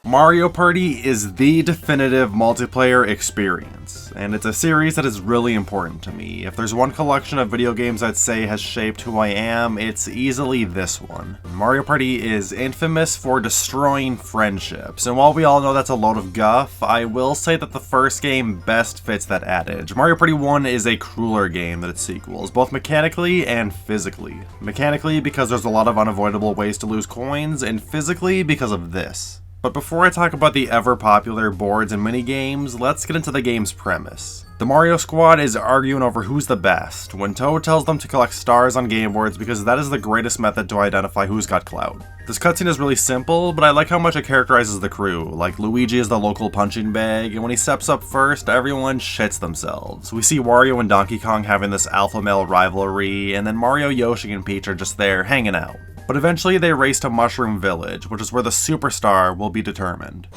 Mario Party is the definitive multiplayer experience, and it's a series that is really important to me. If there's one collection of video games I'd say has shaped who I am, it's easily this one. Mario Party is infamous for destroying friendships, and while we all know that's a load of guff, I will say that the first game best fits that adage. Mario Party 1 is a crueler game than its sequels, both mechanically and physically. Mechanically because there's a lot of unavoidable ways to lose coins, and physically because of this. But before I talk about the ever-popular boards and minigames, let's get into the game's premise. The Mario Squad is arguing over who's the best, when Toad tells them to collect stars on game boards because that is the greatest method to identify who's got clout. This cutscene is really simple, but I like how much it characterizes the crew, like Luigi is the local punching bag, and when he steps up first, everyone shits themselves. We see Wario and Donkey Kong having this alpha male rivalry, and then Mario, Yoshi, and Peach are just there hanging out. But eventually they race to Mushroom Village, which is where the superstar will be determined.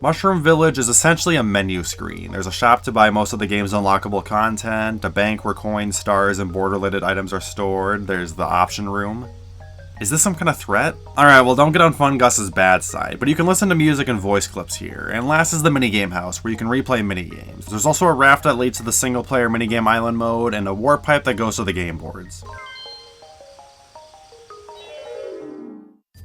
Mushroom Village is essentially a menu screen. There's a shop to buy most of the game's unlockable content, a bank where coins, stars, and board-related items are stored, there's the option room. Is this some kind of threat? Alright, well don't get on Fun Gus's bad side, but you can listen to music and voice clips here, and last is the minigame house, where you can replay minigames. There's also a raft that leads to the single player minigame island mode, and a warp pipe that goes to the game boards.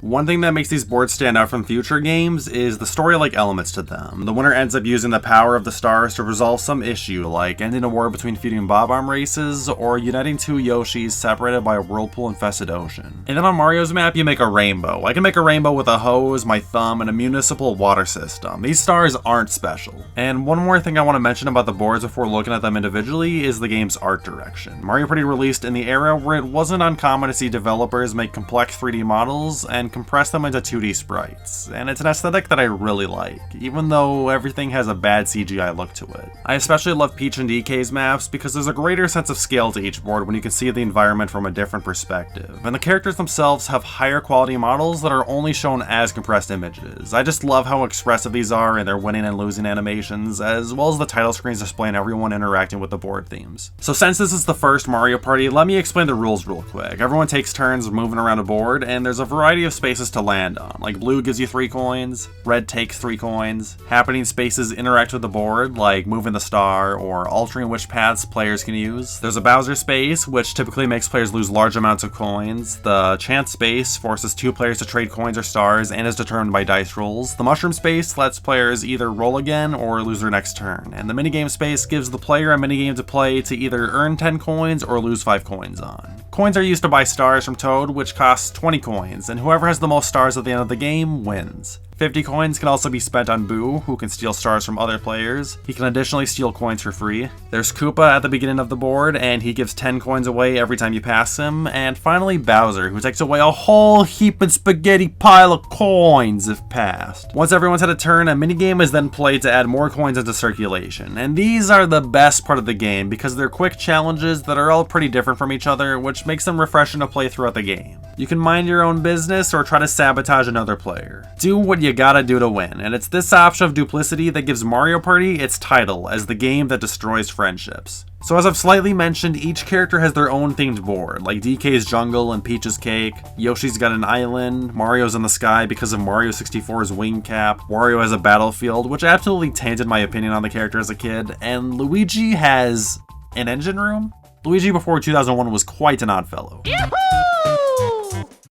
One thing that makes these boards stand out from future games is the story-like elements to them. The winner ends up using the power of the stars to resolve some issue, like ending a war between feuding bob-omb races, or uniting two Yoshis separated by a whirlpool-infested ocean. And then on Mario's map, you make a rainbow. I can make a rainbow with a hose, my thumb, and a municipal water system. These stars aren't special. And one more thing I want to mention about the boards before looking at them individually is the game's art direction. Mario Party released in the era where it wasn't uncommon to see developers make complex 3D models and compress them into 2D sprites, and it's an aesthetic that I really like, even though everything has a bad CGI look to it. I especially love Peach and DK's maps because there's a greater sense of scale to each board when you can see the environment from a different perspective, and the characters themselves have higher quality models that are only shown as compressed images. I just love how expressive these are in their winning and losing animations, as well as the title screens displaying everyone interacting with the board themes. So since this is the first Mario Party, let me explain the rules real quick. Everyone takes turns moving around a board, and there's a variety of spaces to land on. Like blue gives you 3 coins, red takes 3 coins, happening spaces interact with the board, like moving the star or altering which paths players can use. There's a Bowser space, which typically makes players lose large amounts of coins. The chance space forces 2 players to trade coins or stars and is determined by dice rolls. The mushroom space lets players either roll again or lose their next turn. And the minigame space gives the player a minigame to play to either earn 10 coins or lose 5 coins on. Coins are used to buy stars from Toad, which costs 20 coins, and whoever has the most stars at the end of the game wins. 50 coins can also be spent on Boo, who can steal stars from other players. He can additionally steal coins for free. There's Koopa at the beginning of the board, and he gives 10 coins away every time you pass him. And finally Bowser, who takes away a whole heaping spaghetti pile of coins if passed. Once everyone's had a turn, a minigame is then played to add more coins into circulation. And these are the best part of the game, because they're quick challenges that are all pretty different from each other, which makes them refreshing to play throughout the game. You can mind your own business or try to sabotage another player. Do what you gotta do to win, and it's this option of duplicity that gives Mario Party its title as the game that destroys friendships. So as I've slightly mentioned, each character has their own themed board, like DK's jungle and Peach's cake, Yoshi's got an island, Mario's in the sky because of Mario 64's wing cap, Wario has a battlefield, which absolutely tainted my opinion on the character as a kid, and Luigi has an engine room? Luigi before 2001 was quite an odd fellow.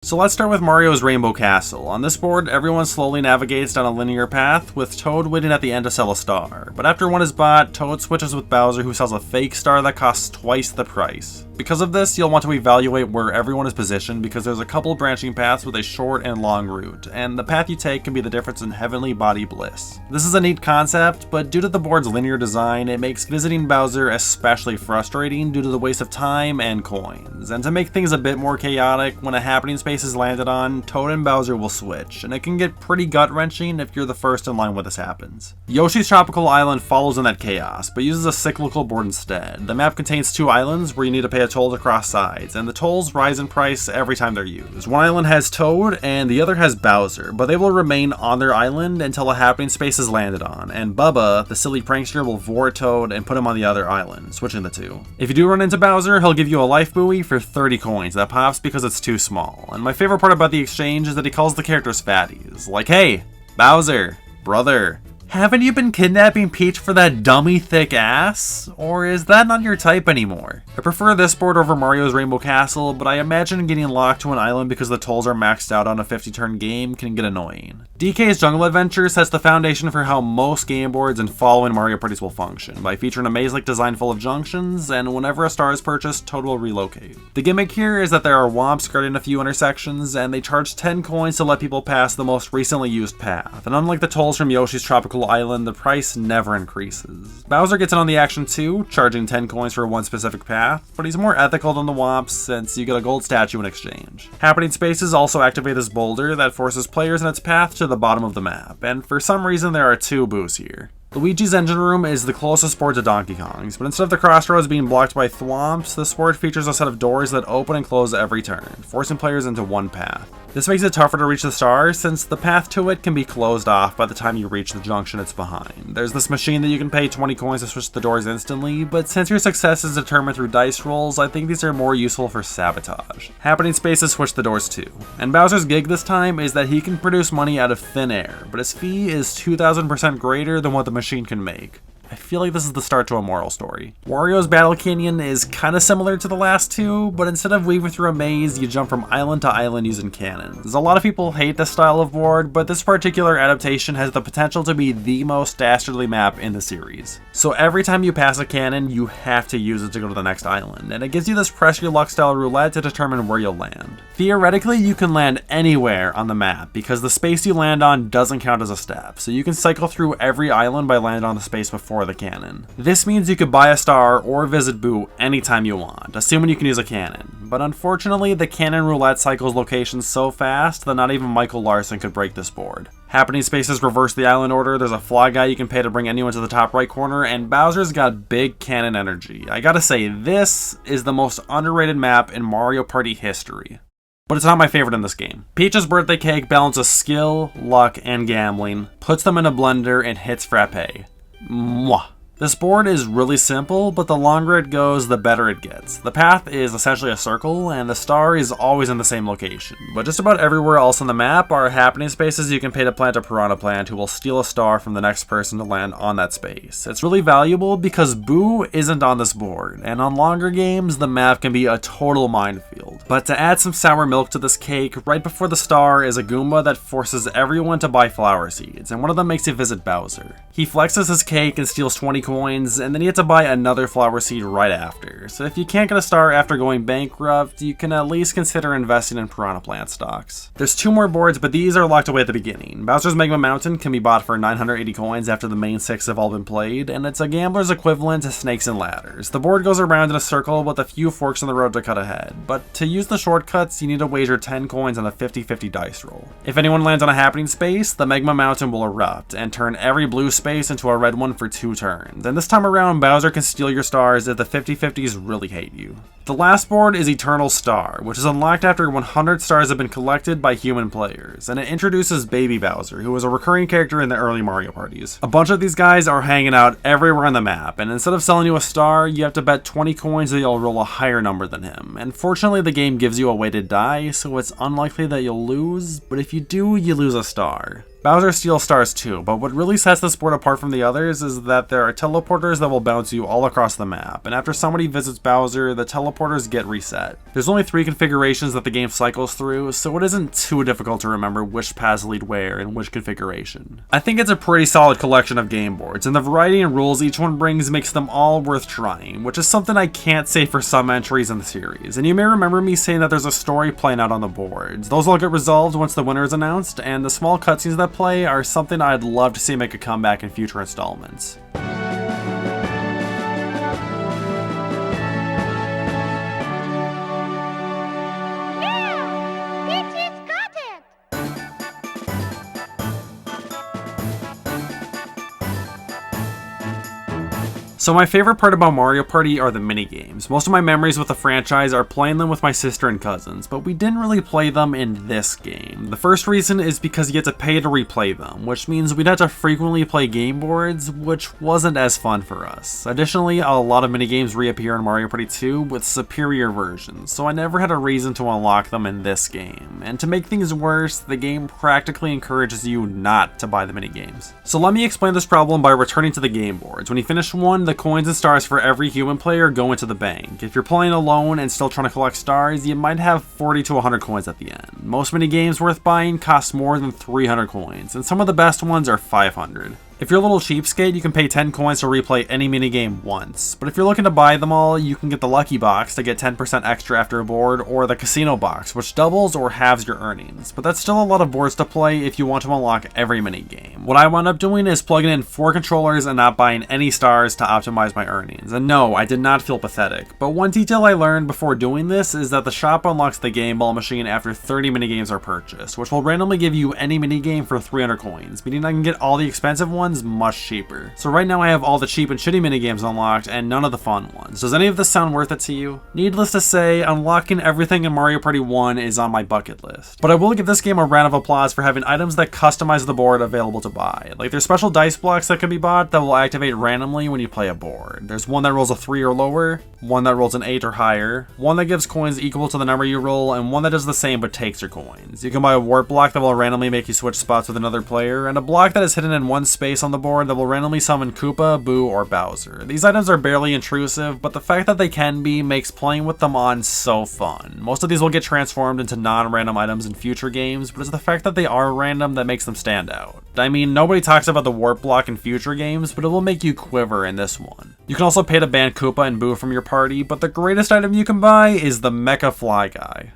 So let's start with Mario's Rainbow Castle. On this board, everyone slowly navigates down a linear path, with Toad waiting at the end to sell a star. But after one is bought, Toad switches with Bowser, who sells a fake star that costs twice the price. Because of this, you'll want to evaluate where everyone is positioned, because there's a couple branching paths with a short and long route, and the path you take can be the difference in heavenly body bliss. This is a neat concept, but due to the board's linear design, it makes visiting Bowser especially frustrating due to the waste of time and coins. And to make things a bit more chaotic, when a happening space is landed on, Toad and Bowser will switch, and it can get pretty gut-wrenching if you're the first in line when this happens. Yoshi's Tropical Island follows in that chaos, but uses a cyclical board instead. The map contains 2 islands where you need to pay a toll to cross sides, and the tolls rise in price every time they're used. One island has Toad, and the other has Bowser, but they will remain on their island until a happening space is landed on, and Bubba, the silly prankster, will vore Toad and put him on the other island, switching the two. If you do run into Bowser, he'll give you a life buoy for 30 coins that pops because it's too small, and my favorite part about the exchange is that he calls the characters fatties, like, hey, Bowser, brother, haven't you been kidnapping Peach for that dummy thick ass? Or is that not your type anymore? I prefer this board over Mario's Rainbow Castle, but I imagine getting locked to an island because the tolls are maxed out on a 50-turn game can get annoying. DK's Jungle Adventure sets the foundation for how most game boards and following Mario parties will function, by featuring a maze-like design full of junctions, and whenever a star is purchased, Toad will relocate. The gimmick here is that there are womps guarding a few intersections, and they charge 10 coins to let people pass the most recently used path, and unlike the tolls from Yoshi's Tropical Island, the price never increases. Bowser gets in on the action too, charging 10 coins for one specific path, but he's more ethical than the womps since you get a gold statue in exchange. Happening spaces also activate this boulder that forces players in its path to the bottom of the map, and for some reason there are 2 boosts here. Luigi's Engine Room is the closest board to Donkey Kong's, but instead of the crossroads being blocked by thwomps, this board features a set of doors that open and close every turn, forcing players into one path. This makes it tougher to reach the star, since the path to it can be closed off by the time you reach the junction it's behind. There's this machine that you can pay 20 coins to switch the doors instantly, but since your success is determined through dice rolls, I think these are more useful for sabotage. Happening spaces switch the doors too. And Bowser's gig this time is that he can produce money out of thin air, but his fee is 2,000% greater than what the machine can make. I feel like this is the start to a moral story. Wario's Battle Canyon is kinda similar to the last 2, but instead of weaving through a maze, you jump from island to island using cannons. A lot of people hate this style of board, but this particular adaptation has the potential to be the most dastardly map in the series. So every time you pass a cannon, you have to use it to go to the next island, and it gives you this press your luck style roulette to determine where you'll land. Theoretically, you can land anywhere on the map, because the space you land on doesn't count as a step, so you can cycle through every island by landing on the space before the cannon. This means you could buy a star or visit Boo anytime you want, assuming you can use a cannon. But unfortunately, the cannon roulette cycles locations so fast that not even Michael Larson could break this board. Happening spaces reverse the island order, there's a fly guy you can pay to bring anyone to the top right corner, and Bowser's got big cannon energy. I gotta say, this is the most underrated map in Mario Party history. But it's not my favorite in this game. Peach's birthday cake balances skill, luck, and gambling, puts them in a blender, and hits frappe. Mwah. This board is really simple, but the longer it goes, the better it gets. The path is essentially a circle, and the star is always in the same location. But just about everywhere else on the map are happening spaces you can pay to plant a piranha plant who will steal a star from the next person to land on that space. It's really valuable because Boo isn't on this board, and on longer games, the map can be a total minefield. But to add some sour milk to this cake, right before the star is a Goomba that forces everyone to buy flower seeds, and one of them makes you visit Bowser. He flexes his cake and steals 20 coins, and then you have to buy another flower seed right after. So if you can't get a star after going bankrupt, you can at least consider investing in piranha plant stocks. There's 2 more boards, but these are locked away at the beginning. Bowser's Magma Mountain can be bought for 980 coins after the main 6 have all been played, and it's a gambler's equivalent to Snakes and Ladders. The board goes around in a circle with a few forks in the road to cut ahead, but to use the shortcuts, you need to wager 10 coins on a 50-50 dice roll. If anyone lands on a happening space, the Magma Mountain will erupt and turn every blue space into a red one for 2 turns. And this time around, Bowser can steal your stars if the 50-50s really hate you. The last board is Eternal Star, which is unlocked after 100 stars have been collected by human players, and it introduces Baby Bowser, who was a recurring character in the early Mario parties. A bunch of these guys are hanging out everywhere on the map, and instead of selling you a star, you have to bet 20 coins that you'll roll a higher number than him. And fortunately, the game gives you a way to die, so it's unlikely that you'll lose, but if you do, you lose a star. Bowser steals stars too, but what really sets this board apart from the others is that there are teleporters that will bounce you all across the map, and after somebody visits Bowser, the teleporters get reset. There's only 3 configurations that the game cycles through, so it isn't too difficult to remember which paths lead where and which configuration. I think it's a pretty solid collection of game boards, and the variety and rules each one brings makes them all worth trying, which is something I can't say for some entries in the series. And you may remember me saying that there's a story playing out on the boards. Those will get resolved once the winner is announced, and the small cutscenes that play are something I'd love to see make a comeback in future installments. Yeah! So my favorite part about Mario Party are the minigames. Most of my memories with the franchise are playing them with my sister and cousins, but we didn't really play them in this game. The first reason is because you get to pay to replay them, which means we'd have to frequently play game boards, which wasn't as fun for us. Additionally, a lot of minigames reappear in Mario Party 2 with superior versions, so I never had a reason to unlock them in this game. And to make things worse, the game practically encourages you not to buy the minigames. So let me explain this problem by returning to the game boards. When you finish one, the coins and stars for every human player go into the bank. If you're playing alone and still trying to collect stars, you might have 40 to 100 coins at the end. Most minigames worth buying cost more than 300 coins, and some of the best ones are 500. If you're a little cheapskate, you can pay 10 coins to replay any minigame once, but if you're looking to buy them all, you can get the Lucky Box to get 10% extra after a board, or the Casino Box, which doubles or halves your earnings, but that's still a lot of boards to play if you want to unlock every minigame. What I wound up doing is plugging in 4 controllers and not buying any stars to optimize my earnings, and no, I did not feel pathetic, but one detail I learned before doing this is that the shop unlocks the Game Ball machine after 30 minigames are purchased, which will randomly give you any minigame for 300 coins, meaning I can get all the expensive ones much cheaper. So right now I have all the cheap and shitty minigames unlocked and none of the fun ones. Does any of this sound worth it to you? Needless to say, unlocking everything in Mario Party 1 is on my bucket list. But I will give this game a round of applause for having items that customize the board available to buy. Like there's special dice blocks that can be bought that will activate randomly when you play a board. There's one that rolls a 3 or lower, one that rolls an 8 or higher, one that gives coins equal to the number you roll, and one that does the same but takes your coins. You can buy a warp block that will randomly make you switch spots with another player, and a block that is hidden in one space on the board that will randomly summon Koopa, Boo, or Bowser. These items are barely intrusive, but the fact that they can be makes playing with them on so fun. Most of these will get transformed into non-random items in future games, but it's the fact that they are random that makes them stand out. I mean, nobody talks about the warp block in future games, but it will make you quiver in this one. You can also pay to ban Koopa and Boo from your party, but the greatest item you can buy is the Mecha Fly Guy.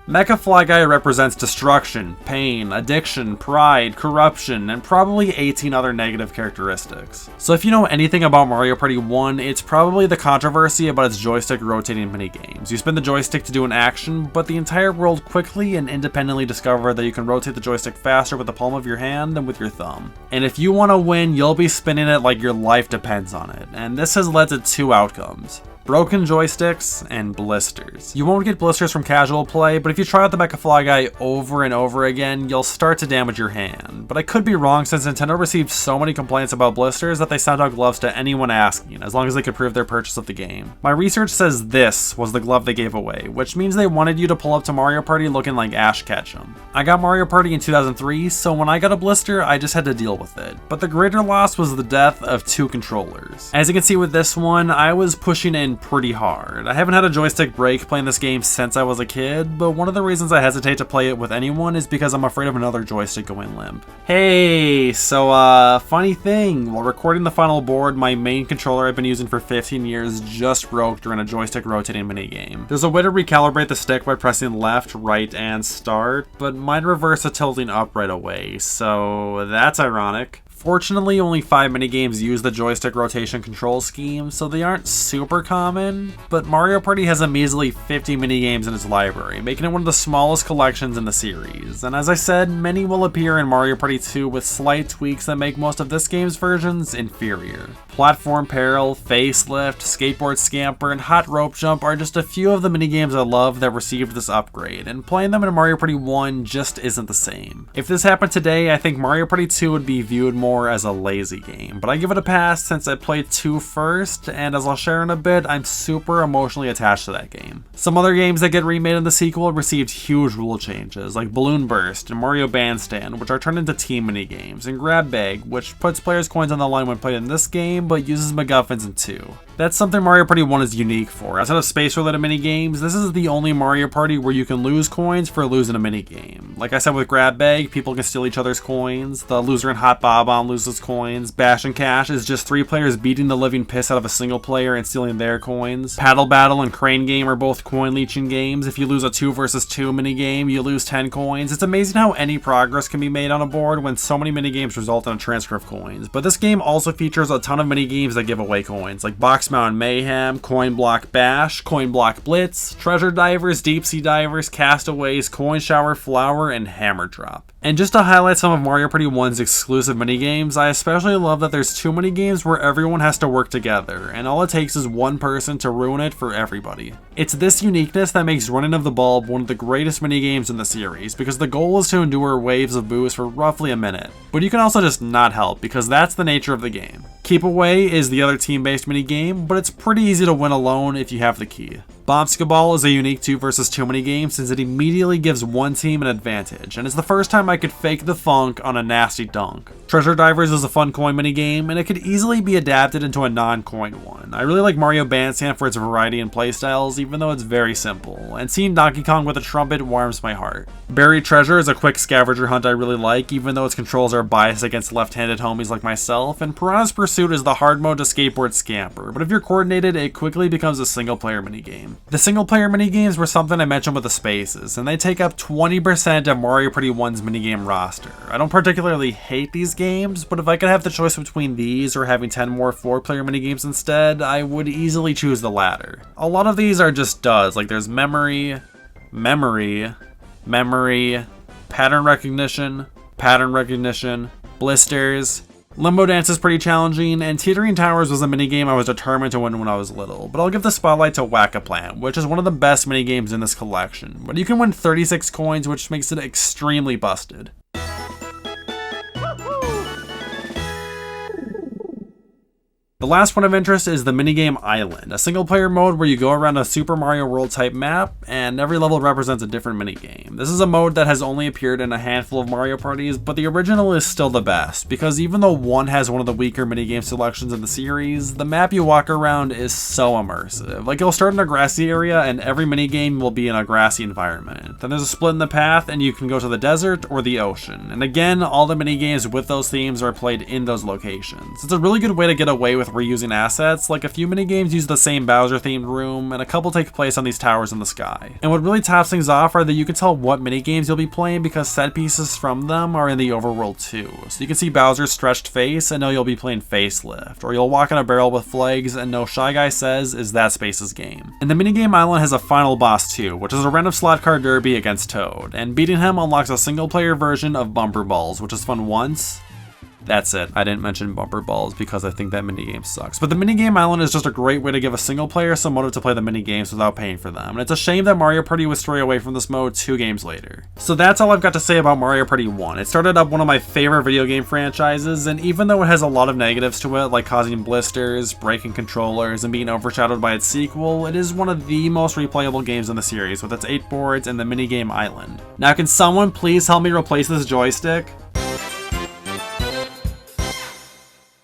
Mecha Fly Guy represents destruction, pain, addiction, pride, corruption, and probably 18 other negative characteristics. So if you know anything about Mario Party 1, it's probably the controversy about its joystick rotating minigames. You spin the joystick to do an action, but the entire world quickly and independently discovered that you can rotate the joystick faster with the palm of your hand than with your thumb. And if you want to win, you'll be spinning it like your life depends on it, and this has led to 2 outcomes. Broken joysticks, and blisters. You won't get blisters from casual play, but if you try out the Mecha Fly Guy over and over again, you'll start to damage your hand. But I could be wrong since Nintendo received so many complaints about blisters that they sent out gloves to anyone asking, as long as they could prove their purchase of the game. My research says this was the glove they gave away, which means they wanted you to pull up to Mario Party looking like Ash Ketchum. I got Mario Party in 2003, so when I got a blister, I just had to deal with it. But the greater loss was the death of 2 controllers. As you can see with this one, I was pushing in pretty hard. I haven't had a joystick break playing this game since I was a kid, but one of the reasons I hesitate to play it with anyone is because I'm afraid of another joystick going limp. Hey, so funny thing, while recording the final board, my main controller I've been using for 15 years just broke during a joystick rotating minigame. There's a way to recalibrate the stick by pressing left, right, and start, but mine reversed to tilting up right away, so that's ironic. Fortunately, only 5 minigames use the joystick rotation control scheme, so they aren't super common, but Mario Party has a measly 50 minigames in its library, making it one of the smallest collections in the series. And as I said, many will appear in Mario Party 2 with slight tweaks that make most of this game's versions inferior. Platform Peril, Facelift, Skateboard Scamper, and Hot Rope Jump are just a few of the minigames I love that received this upgrade, and playing them in Mario Party 1 just isn't the same. If this happened today, I think Mario Party 2 would be viewed more as a lazy game, but I give it a pass since I played 2 first, and as I'll share in a bit, I'm super emotionally attached to that game. Some other games that get remade in the sequel received huge rule changes, like Balloon Burst and Mario Bandstand, which are turned into team minigames, and Grab Bag, which puts players' coins on the line when played in this game, but uses MacGuffins in 2. That's something Mario Party 1 is unique for. Outside of space-related minigames, this is the only Mario Party where you can lose coins for losing a minigame. Like I said with Grab Bag, people can steal each other's coins. The loser in Hot Bob-omb loses coins. Bash and Cash is just 3 players beating the living piss out of a single player and stealing their coins. Paddle Battle and Crane Game are both coin-leeching games. If you lose a 2 versus 2 minigame, you lose 10 coins. It's amazing how any progress can be made on a board when so many minigames result in a transfer of coins. But this game also features a ton of minigames that give away coins, like Box Mountain Mayhem, Coin Block Bash, Coin Block Blitz, Treasure Divers, Deep Sea Divers, Castaways, Coin Shower Flower, and Hammer Drop. And just to highlight some of Mario Party 1's exclusive minigames, I especially love that there's 2 minigames where everyone has to work together, and all it takes is one person to ruin it for everybody. It's this uniqueness that makes Running of the Bulb one of the greatest minigames in the series, because the goal is to endure waves of boos for roughly a minute. But you can also just not help, because that's the nature of the game. Keep Away is the other team-based minigame, but it's pretty easy to win alone if you have the key. Bombskyball is a unique 2 vs 2 minigame since it immediately gives one team an advantage, and it's the first time I could fake the funk on a nasty dunk. Treasure Divers is a fun coin minigame, and it could easily be adapted into a non-coin one. I really like Mario Bandstand for its variety and playstyles, even though it's very simple, and seeing Donkey Kong with a trumpet warms my heart. Buried Treasure is a quick scavenger hunt I really like, even though its controls are biased against left-handed homies like myself, and Piranha's Pursuit is the hard mode to skateboard scamper, but if you're coordinated, it quickly becomes a single-player minigame. The single-player minigames were something I mentioned with the spaces, and they take up 20% of Mario Party 1's minigame roster. I don't particularly hate these games, but if I could have the choice between these or having 10 more 4-player minigames instead, I would easily choose the latter. A lot of these are just duds, like there's memory, pattern recognition, blisters. Limbo Dance is pretty challenging, and Teetering Towers was a minigame I was determined to win when I was little, but I'll give the spotlight to Whack-A-Plant, which is one of the best minigames in this collection, but you can win 36 coins, which makes it extremely busted. The last one of interest is the minigame Island, a single-player mode where you go around a Super Mario World type map, and every level represents a different minigame. This is a mode that has only appeared in a handful of Mario parties, but the original is still the best, because even though 1 has one of the weaker minigame selections in the series, the map you walk around is so immersive. Like, you'll start in a grassy area, and every minigame will be in a grassy environment. Then there's a split in the path, and you can go to the desert or the ocean. And again, all the minigames with those themes are played in those locations. It's a really good way to get away with reusing assets, like a few minigames use the same Bowser themed room, and a couple take place on these towers in the sky. And what really tops things off are that you can tell what minigames you'll be playing because set pieces from them are in the overworld too. So you can see Bowser's stretched face and know you'll be playing Facelift, or you'll walk on a barrel with flags and know Shy Guy Says is that Space's game. And the minigame Island has a final boss too, which is a random slot car derby against Toad, and beating him unlocks a single player version of Bumper Balls, which is fun once. That's it. I didn't mention Bumper Balls because I think that minigame sucks. But the minigame Island is just a great way to give a single player some motive to play the minigames without paying for them. And it's a shame that Mario Party would stray away from this mode 2 games later. So that's all I've got to say about Mario Party 1. It started up one of my favorite video game franchises, and even though it has a lot of negatives to it, like causing blisters, breaking controllers, and being overshadowed by its sequel, it is one of the most replayable games in the series with its 8 boards and the minigame Island. Now can someone please help me replace this joystick?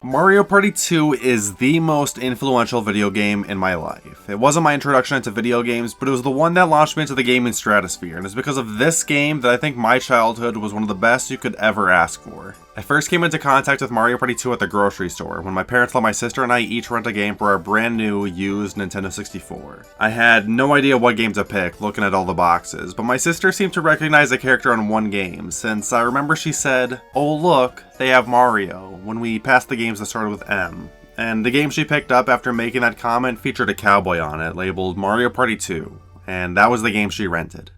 Mario Party 2 is the most influential video game in my life. It wasn't my introduction into video games, but it was the one that launched me into the gaming stratosphere, and it's because of this game that I think my childhood was one of the best you could ever ask for. I first came into contact with Mario Party 2 at the grocery store, when my parents let my sister and I each rent a game for our brand new, used Nintendo 64. I had no idea what game to pick, looking at all the boxes, but my sister seemed to recognize a character on one game, since I remember she said, "Oh look, they have Mario," when we passed the games that started with M. And the game she picked up after making that comment featured a cowboy on it, labeled Mario Party 2, and that was the game she rented.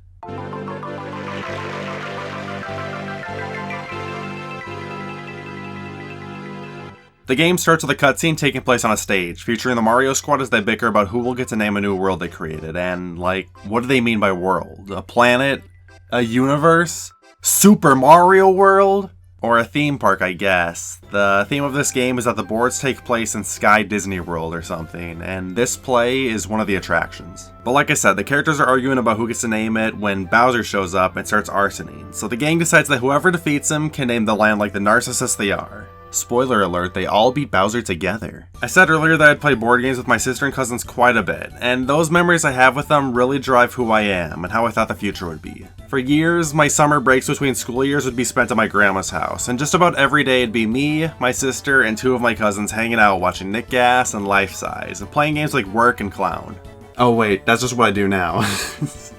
The game starts with a cutscene taking place on a stage, featuring the Mario Squad as they bicker about who will get to name a new world they created, and, like, what do they mean by world? A planet? A universe? Super Mario World? Or a theme park, I guess. The theme of this game is that the boards take place in Sky Disney World or something, and this play is one of the attractions. But like I said, the characters are arguing about who gets to name it when Bowser shows up and starts arsoning, so the gang decides that whoever defeats him can name the land like the narcissists they are. Spoiler alert, they all beat Bowser together. I said earlier that I'd play board games with my sister and cousins quite a bit, and those memories I have with them really drive who I am and how I thought the future would be. For years, my summer breaks between school years would be spent at my grandma's house, and just about every day it'd be me, my sister, and 2 of my cousins hanging out watching Nick Gas and Life Size, and playing games like Work and Clown. Oh wait, that's just what I do now.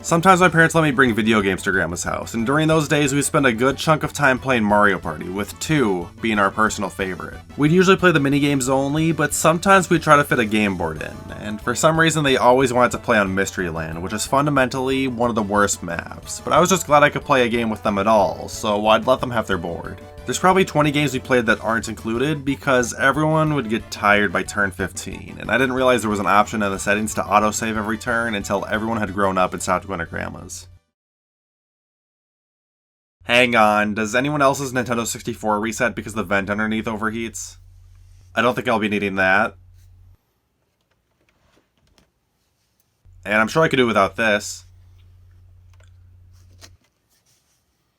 Sometimes my parents let me bring video games to Grandma's house, and during those days we'd spend a good chunk of time playing Mario Party, with 2 being our personal favorite. We'd usually play the minigames only, but sometimes we'd try to fit a game board in, and for some reason they always wanted to play on Mystery Land, which is fundamentally one of the worst maps. But I was just glad I could play a game with them at all, so I'd let them have their board. There's probably 20 games we played that aren't included because everyone would get tired by turn 15, and I didn't realize there was an option in the settings to autosave every turn until everyone had grown up and stopped going to Grandma's. Hang on, does anyone else's Nintendo 64 reset because the vent underneath overheats? I don't think I'll be needing that. And I'm sure I could do without this.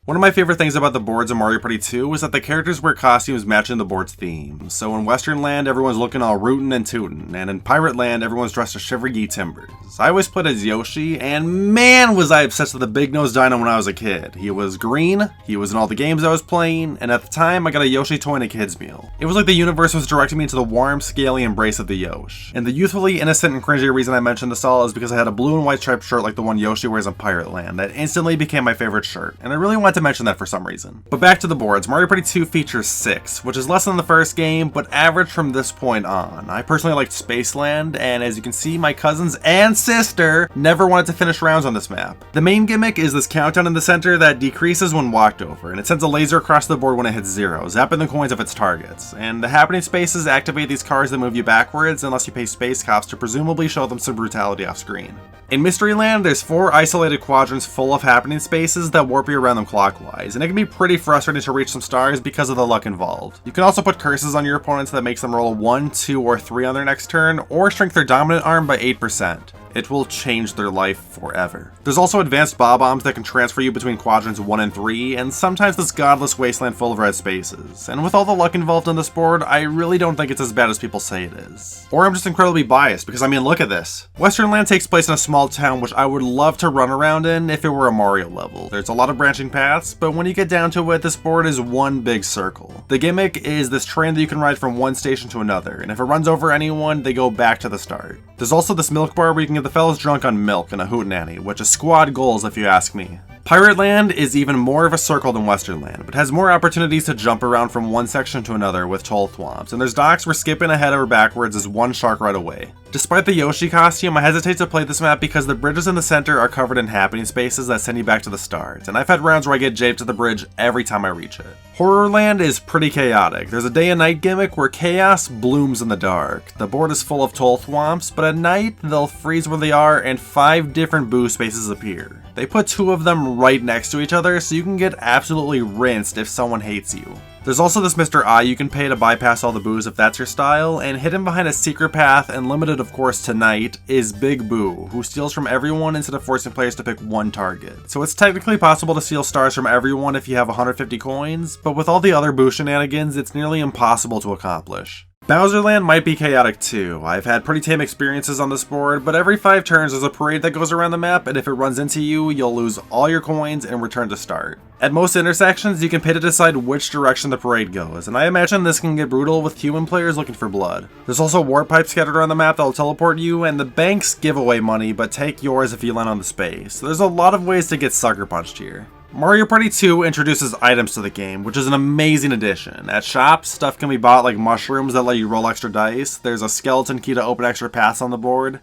One of my favorite things about the boards in Mario Party 2 is that the characters wear costumes matching the board's theme. So in Western Land, everyone's looking all rootin' and tootin', and in Pirate Land, everyone's dressed as Shiver-Ye Timbers. I always played as Yoshi, and man was I obsessed with the Big Nose Dino when I was a kid. He was green, he was in all the games I was playing, and at the time, I got a Yoshi toy and a kid's meal. It was like the universe was directing me into the warm, scaly embrace of the Yosh. And the youthfully innocent and cringy reason I mentioned this all is because I had a blue and white striped shirt like the one Yoshi wears in Pirate Land that instantly became my favorite shirt, and I really wanted to mention that for some reason. But back to the boards, Mario Party 2 features 6, which is less than the first game, but average from this point on. I personally liked Spaceland, and as you can see, my cousins and sister never wanted to finish rounds on this map. The main gimmick is this countdown in the center that decreases when walked over, and it sends a laser across the board when it hits 0, zapping the coins of its targets. And the happening spaces activate these cars that move you backwards unless you pay space cops to presumably show them some brutality off screen. In Mystery Land, there's 4 isolated quadrants full of happening spaces that warp you around them clockwise, and it can be pretty frustrating to reach some stars because of the luck involved. You can also put curses on your opponents that makes them roll a 1, 2, or 3 on their next turn, or shrink their dominant arm by 8%. It will change their life forever. There's also advanced bob-ombs that can transfer you between quadrants 1 and 3, and sometimes this godless wasteland full of red spaces. And with all the luck involved on this board, I really don't think it's as bad as people say it is. Or I'm just incredibly biased, because I mean, look at this. Western Land takes place in a small town which I would love to run around in if it were a Mario level. There's a lot of branching paths, but when you get down to it, this board is one big circle. The gimmick is this train that you can ride from one station to another, and if it runs over anyone, they go back to the start. There's also this milk bar where you can get the fellas drunk on milk and a hootenanny, which is squad goals if you ask me. Pirate Land is even more of a circle than Western Land, but has more opportunities to jump around from one section to another with toll thwomps, and there's docks where skipping ahead or backwards is one shark right away. Despite the Yoshi costume, I hesitate to play this map because the bridges in the center are covered in happening spaces that send you back to the start, and I've had rounds where I get japed to the bridge every time I reach it. Horror Land is pretty chaotic. There's a day and night gimmick where chaos blooms in the dark. The board is full of toll thwomps, but at night they'll freeze where they are and 5 different boo spaces appear. They put 2 of them right next to each other so you can get absolutely rinsed if someone hates you. There's also this Mr. I you can pay to bypass all the boos if that's your style, and hidden behind a secret path, and limited of course tonight, is Big Boo, who steals from everyone instead of forcing players to pick one target. So it's technically possible to steal stars from everyone if you have 150 coins, but with all the other boo shenanigans, it's nearly impossible to accomplish. Bowser Land might be chaotic too. I've had pretty tame experiences on this board, but every 5 turns there's a parade that goes around the map, and if it runs into you, you'll lose all your coins and return to start. At most intersections, you can pay to decide which direction the parade goes, and I imagine this can get brutal with human players looking for blood. There's also warp pipes scattered around the map that'll teleport you, and the banks give away money, but take yours if you land on the space. There's a lot of ways to get sucker punched here. Mario Party 2 introduces items to the game, which is an amazing addition. At shops, stuff can be bought like mushrooms that let you roll extra dice. There's a skeleton key to open extra paths on the board.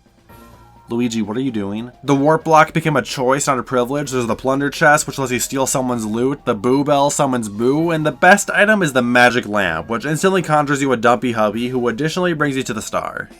Luigi, what are you doing? The warp block became a choice, not a privilege. There's the plunder chest, which lets you steal someone's loot. The boo bell summons boo, and the best item is the magic lamp, which instantly conjures you a dumpy hubby, who additionally brings you to the star.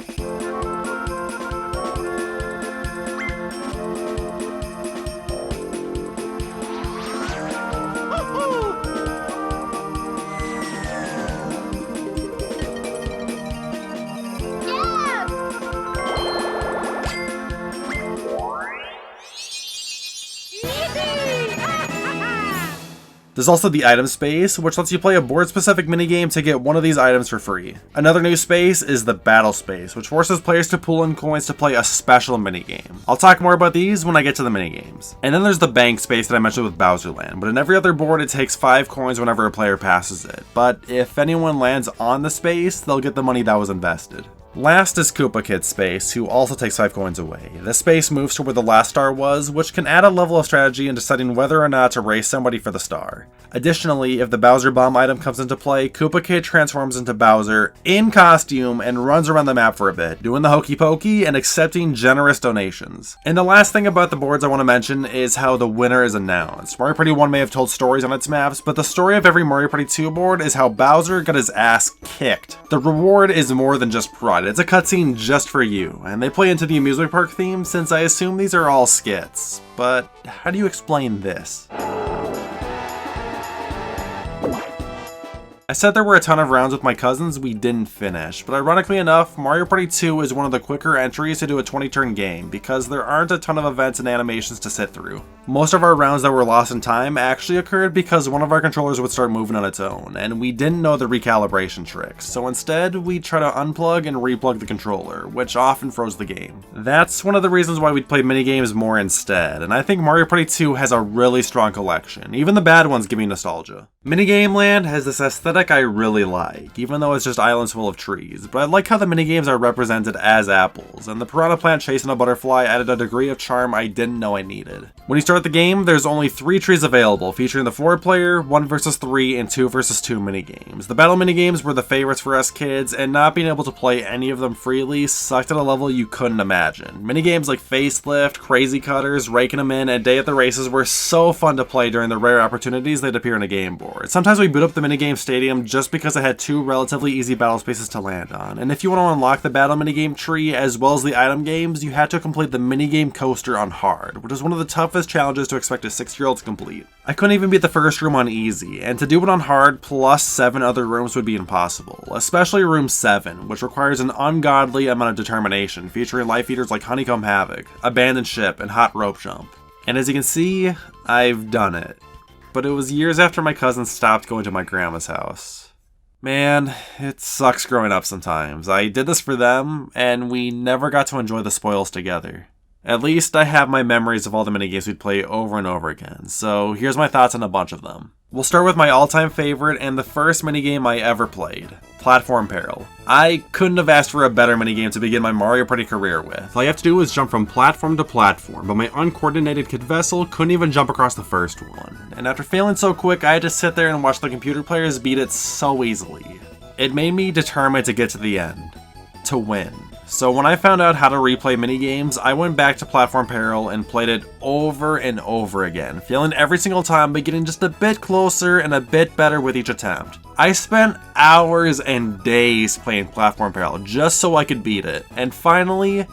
There's also the item space, which lets you play a board-specific minigame to get one of these items for free. Another new space is the battle space, which forces players to pool in coins to play a special minigame. I'll talk more about these when I get to the minigames. And then there's the bank space that I mentioned with Bowser Land, but in every other board it takes 5 coins whenever a player passes it. But if anyone lands on the space, they'll get the money that was invested. Last is Koopa Kid's space, who also takes 5 coins away. This space moves to where the last star was, which can add a level of strategy in deciding whether or not to race somebody for the star. Additionally, if the Bowser Bomb item comes into play, Koopa Kid transforms into Bowser in costume and runs around the map for a bit, doing the hokey pokey and accepting generous donations. And the last thing about the boards I want to mention is how the winner is announced. Mario Party 1 may have told stories on its maps, but the story of every Mario Party 2 board is how Bowser got his ass kicked. The reward is more than just pride. It's a cutscene just for you, and they play into the amusement park theme since I assume these are all skits. But how do you explain this? I said there were a ton of rounds with my cousins we didn't finish, but ironically enough, Mario Party 2 is one of the quicker entries to do a 20-turn game because there aren't a ton of events and animations to sit through. Most of our rounds that were lost in time actually occurred because one of our controllers would start moving on its own, and we didn't know the recalibration tricks, so instead we try to unplug and replug the controller, which often froze the game. That's one of the reasons why we'd play minigames more instead, and I think Mario Party 2 has a really strong collection. Even the bad ones give me nostalgia. Minigame Land has this aesthetic I really like, even though it's just islands full of trees, but I like how the minigames are represented as apples, and the piranha plant chasing a butterfly added a degree of charm I didn't know I needed. When you start the game, there's only 3 trees available, featuring the 4-player, 1 vs 3, and 2 vs 2 minigames. The battle minigames were the favorites for us kids, and not being able to play any of them freely sucked at a level you couldn't imagine. Minigames like Facelift, Crazy Cutters, Raking 'em In, and Day at the Races were so fun to play during the rare opportunities they'd appear on a game board. Sometimes we boot up the minigame stadium just because it had 2 relatively easy battle spaces to land on, and if you want to unlock the battle minigame tree as well as the item games, you had to complete the minigame coaster on hard, which is one of the toughest challenges to expect a 6-year-old to complete. I couldn't even beat the first room on easy, and to do it on hard plus 7 other rooms would be impossible, especially room 7, which requires an ungodly amount of determination, featuring life eaters like Honeycomb Havoc, Abandoned Ship, and Hot Rope Jump. And as you can see, I've done it. But it was years after my cousins stopped going to my grandma's house. Man, it sucks growing up sometimes. I did this for them, and we never got to enjoy the spoils together. At least I have my memories of all the minigames we'd play over and over again, so here's my thoughts on a bunch of them. We'll start with my all-time favorite and the first minigame I ever played, Platform Peril. I couldn't have asked for a better minigame to begin my Mario Party career with. All you have to do is jump from platform to platform, but my uncoordinated kid vessel couldn't even jump across the first one. And after failing so quick, I had to sit there and watch the computer players beat it so easily. It made me determined to get to the end, to win. So when I found out how to replay minigames, I went back to Platform Peril and played it over and over again, failing every single time but getting just a bit closer and a bit better with each attempt. I spent hours and days playing Platform Peril just so I could beat it, and finally,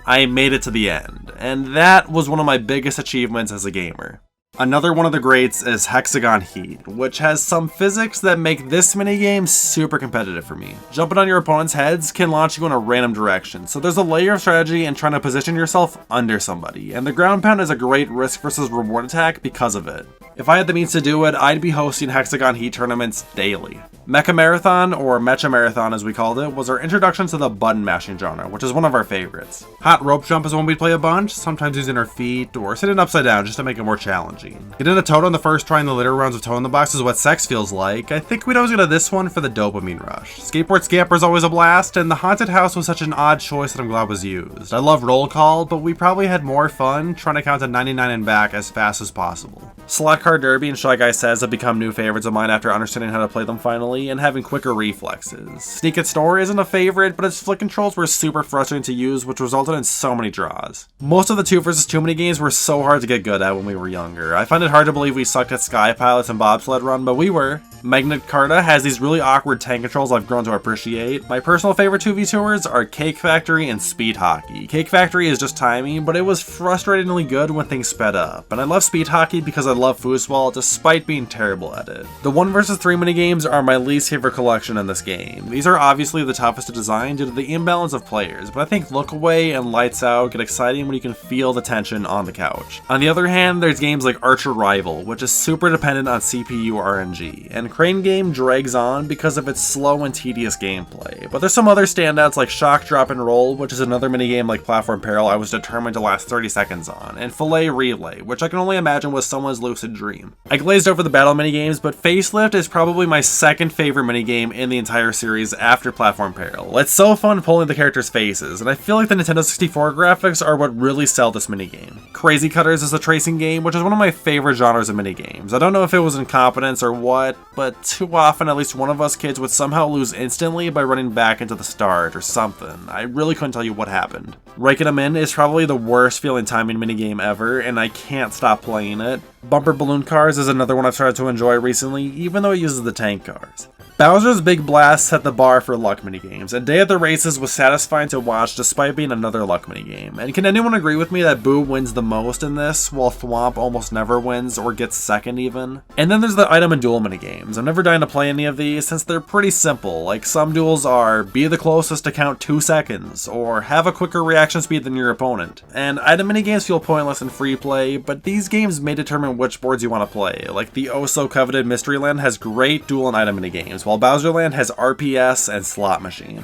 I made it to the end, and that was one of my biggest achievements as a gamer. Another one of the greats is Hexagon Heat, which has some physics that make this minigame super competitive for me. Jumping on your opponent's heads can launch you in a random direction, so there's a layer of strategy in trying to position yourself under somebody, and the ground pound is a great risk versus reward attack because of it. If I had the means to do it, I'd be hosting Hexagon Heat tournaments daily. Mecha Marathon, or Mecha Marathon as we called it, was our introduction to the button mashing genre, which is one of our favorites. Hot Rope Jump is one we play a bunch, sometimes using our feet or sitting upside down just to make it more challenging. Getting a Toad on the first try in the later rounds of Toad in the Box is what sex feels like. I think we'd always go to this one for the dopamine rush. Skateboard Scamper is always a blast, and the Haunted House was such an odd choice that I'm glad was used. I love Roll Call, but we probably had more fun trying to count to 99 and back as fast as possible. Slot Car Derby and Shy Guy Says have become new favorites of mine after understanding how to play them finally and having quicker reflexes. Sneak It Store isn't a favorite, but its flick controls were super frustrating to use, which resulted in so many draws. Most of the 2 vs 2 minigames were so hard to get good at when we were younger. I find it hard to believe we sucked at Sky Pilots and Bobsled Run, but we were. Magnet Carta has these really awkward tank controls I've grown to appreciate. My personal favorite 2v2ers are Cake Factory and Speed Hockey. Cake Factory is just timing, but it was frustratingly good when things sped up. And I love Speed Hockey because I love foosball despite being terrible at it. The 1 vs 3 minigames are my least favorite collection in this game. These are obviously the toughest to design due to the imbalance of players, but I think Look Away and Lights Out get exciting when you can feel the tension on the couch. On the other hand, there's games like Archer Rival, which is super dependent on CPU RNG, and Crane Game drags on because of its slow and tedious gameplay. But there's some other standouts like Shock Drop and Roll, which is another minigame like Platform Peril I was determined to last 30 seconds on, and Filet Relay, which I can only imagine was someone's lucid dream. I glazed over the battle minigames, but Facelift is probably my second favorite minigame in the entire series after Platform Peril. It's so fun pulling the characters' faces, and I feel like the Nintendo 64 graphics are what really sell this minigame. Crazy Cutters is a tracing game, which is one of my favorite genres of minigames. I don't know if it was incompetence or what, but too often at least one of us kids would somehow lose instantly by running back into the start or something. I really couldn't tell you what happened. Raking 'em In is probably the worst feeling timing minigame ever, and I can't stop playing it. Bumper Balloon Cars is another one I've started to enjoy recently, even though it uses the tank cars. Bowser's Big Blast set the bar for luck minigames, and Day at the Races was satisfying to watch despite being another luck minigame. And can anyone agree with me that Boo wins the most in this, while Thwomp almost never wins or gets second even? And then there's the item and duel minigames. I'm never dying to play any of these since they're pretty simple, like some duels are be the closest to count 2 seconds, or have a quicker reaction speed than your opponent. And item minigames feel pointless in free play, but these games may determine which boards you want to play, like the oh so coveted Mystery Land has great duel and item minigames, while Bowserland has RPS and Slot Machine.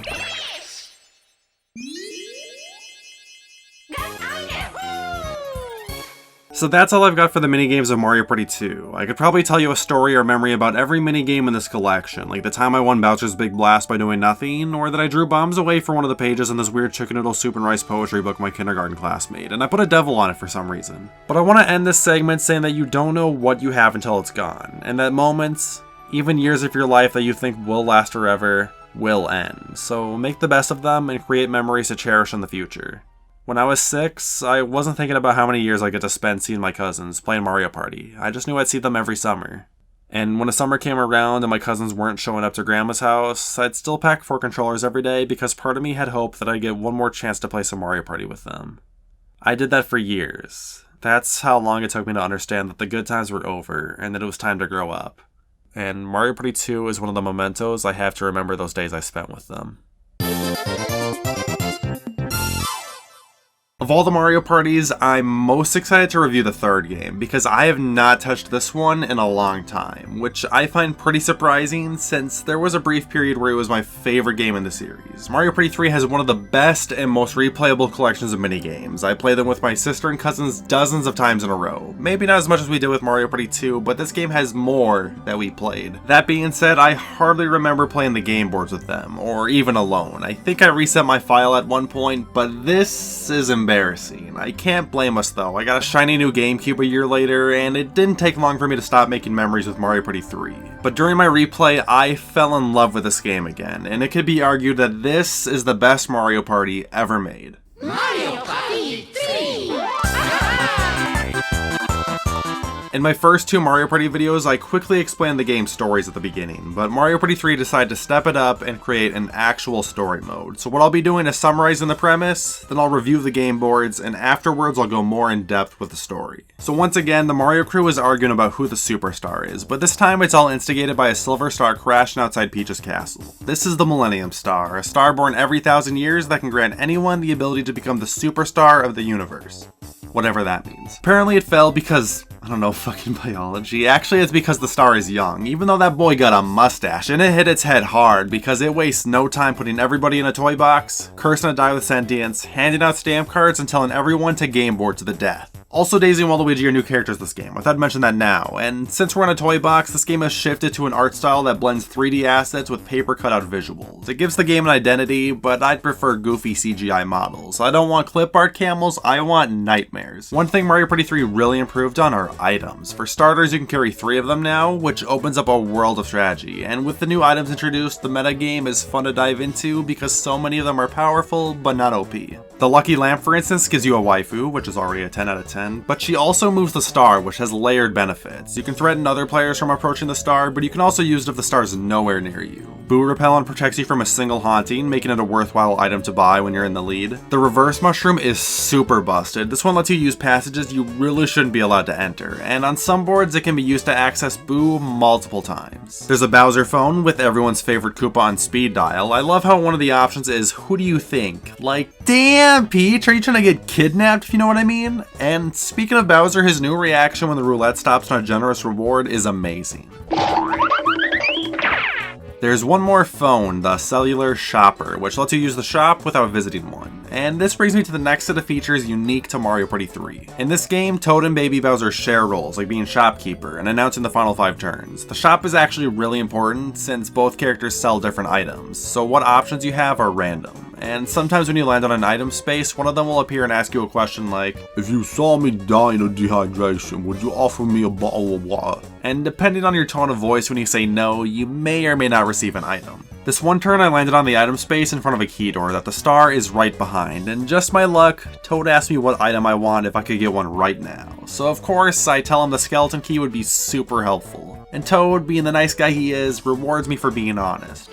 So that's all I've got for the minigames of Mario Party 2. I could probably tell you a story or memory about every minigame in this collection, like the time I won Bowser's Big Blast by doing nothing, or that I drew bombs away for one of the pages in this weird chicken noodle soup and rice poetry book my kindergarten class made, and I put a devil on it for some reason. But I want to end this segment saying that you don't know what you have until it's gone, and that moments, even years of your life that you think will last forever, will end. So make the best of them and create memories to cherish in the future. When I was 6, I wasn't thinking about how many years I get to spend seeing my cousins playing Mario Party. I just knew I'd see them every summer. And when the summer came around and my cousins weren't showing up to Grandma's house, I'd still pack 4 controllers every day because part of me had hope that I'd get one more chance to play some Mario Party with them. I did that for years. That's how long it took me to understand that the good times were over and that it was time to grow up. And Mario Party 2 is one of the mementos I have to remember those days I spent with them. Of all the Mario Parties, I'm most excited to review the third game, because I have not touched this one in a long time, which I find pretty surprising since there was a brief period where it was my favorite game in the series. Mario Party 3 has one of the best and most replayable collections of minigames. I play them with my sister and cousins dozens of times in a row. Maybe not as much as we did with Mario Party 2, but this game has more that we played. That being said, I hardly remember playing the game boards with them, or even alone. I think I reset my file at one point, but this is embarrassing. I can't blame us though. I got a shiny new GameCube a year later, and it didn't take long for me to stop making memories with Mario Party 3. But during my replay, I fell in love with this game again, and it could be argued that this is the best Mario Party ever made. Mario Party 3! In my first 2 Mario Party videos, I quickly explained the game's stories at the beginning, but Mario Party 3 decided to step it up and create an actual story mode. So what I'll be doing is summarizing the premise, then I'll review the game boards, and afterwards I'll go more in depth with the story. So once again, the Mario crew is arguing about who the superstar is, but this time it's all instigated by a silver star crashing outside Peach's castle. This is the Millennium Star, a star born every 1,000 years that can grant anyone the ability to become the superstar of the universe. Whatever that means. Apparently it fell because, I don't know, fucking biology. Actually, it's because the star is young, even though that boy got a mustache, and it hit its head hard because it wastes no time putting everybody in a toy box, cursing a die with sentience, handing out stamp cards, and telling everyone to game board to the death. Also, Daisy and Waluigi are new characters this game. I thought I'd mention that now, and since we're on a toy box, this game has shifted to an art style that blends 3D assets with paper cutout visuals. It gives the game an identity, but I'd prefer goofy CGI models. I don't want clip art camels, I want nightmares. One thing Mario Party 3 really improved on are items. For starters, you can carry 3 of them now, which opens up a world of strategy, and with the new items introduced, the metagame is fun to dive into because so many of them are powerful, but not OP. The Lucky Lamp, for instance, gives you a waifu, which is already a 10 out of 10, but she also moves the star, which has layered benefits. You can threaten other players from approaching the star, but you can also use it if the star is nowhere near you. Boo Repellent protects you from a single haunting, making it a worthwhile item to buy when you're in the lead. The Reverse Mushroom is super busted. This one lets you use passages you really shouldn't be allowed to enter, and on some boards it can be used to access Boo multiple times. There's a Bowser Phone with everyone's favorite Koopa on speed dial. I love how one of the options is, who do you think? Like, damn Peach, are you trying to get kidnapped, if you know what I mean? And speaking of Bowser, his new reaction when the roulette stops on a generous reward is amazing. There's one more phone, the Cellular Shopper, which lets you use the shop without visiting one. And this brings me to the next set of features unique to Mario Party 3. In this game, Toad and Baby Bowser share roles, like being shopkeeper and announcing the final 5 turns. The shop is actually really important since both characters sell different items, so what options you have are random. And sometimes when you land on an item space, one of them will appear and ask you a question like, if you saw me dying of dehydration, would you offer me a bottle of water? And depending on your tone of voice when you say no, you may or may not receive an item. This one turn I landed on the item space in front of a key door that the star is right behind, and just my luck, Toad asked me what item I want if I could get one right now. So of course, I tell him the skeleton key would be super helpful. And Toad, being the nice guy he is, rewards me for being honest.